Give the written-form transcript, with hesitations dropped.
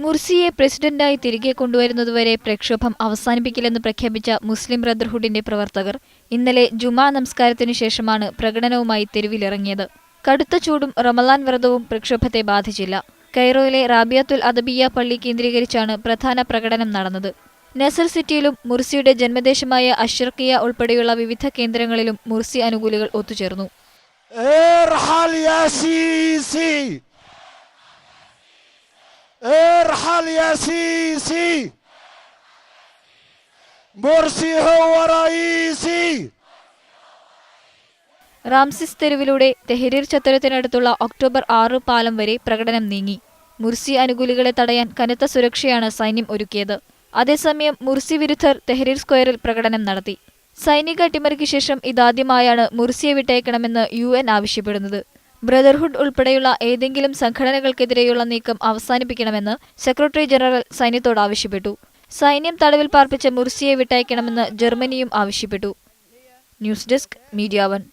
മുർസിയെ പ്രസിഡന്റായി തിരികെ കൊണ്ടുവരുന്നതുവരെ പ്രക്ഷോഭം അവസാനിപ്പിക്കില്ലെന്ന് പ്രഖ്യാപിച്ച മുസ്ലിം ബ്രദർഹുഡിന്റെ പ്രവർത്തകർ ഇന്നലെ ജുമാ നമസ്കാരത്തിനു ശേഷമാണ് പ്രകടനവുമായി തെരുവിലിറങ്ങിയത്. കടുത്ത ചൂടും റമളാൻ വ്രതവും പ്രക്ഷോഭത്തെ ബാധിച്ചില്ല. കൈറോയിലെ റാബിയത്തുൽ അദബിയ പള്ളി കേന്ദ്രീകരിച്ചാണ് പ്രധാന പ്രകടനം നടന്നത്. നസർ സിറ്റിയിലും മുർസിയുടെ ജന്മദേശമായ അഷ്റഖിയ ഉൾപ്പെടെയുള്ള വിവിധ കേന്ദ്രങ്ങളിലും മുർസി അനുകൂലികൾ ഒത്തുചേർന്നു. റാംസിസ് തെരുവിലൂടെ തെഹരീർ ചത്വരത്തിനടുത്തുള്ള ഒക്ടോബർ 6 പാലം വരെ പ്രകടനം നീങ്ങി. മുർസി അനുകൂലികളെ തടയാൻ കനത്ത സുരക്ഷയാണ് സൈന്യം ഒരുക്കിയത്. അതേസമയം മുർസി വിരുദ്ധർ തെഹരീർ സ്ക്വയറിൽ പ്രകടനം നടത്തി. സൈനിക അട്ടിമറിക്ക് ശേഷം ഇതാദ്യമായാണ് മുർസിയെ വിട്ടയക്കണമെന്ന് UN ആവശ്യപ്പെടുന്നത്. ബ്രദർഹുഡ് ഉൾപ്പെടെയുള്ള ഏതെങ്കിലും സംഘടനകൾക്കെതിരെയുള്ള നീക്കം അവസാനിപ്പിക്കണമെന്ന് സെക്രട്ടറി ജനറൽ സൈന്യത്തോട് ആവശ്യപ്പെട്ടു. സൈന്യം തടവിൽ പാർപ്പിച്ച മുർസിയെ വിട്ടയക്കണമെന്ന് ജർമ്മനിയും ആവശ്യപ്പെട്ടു. News desk, media 1.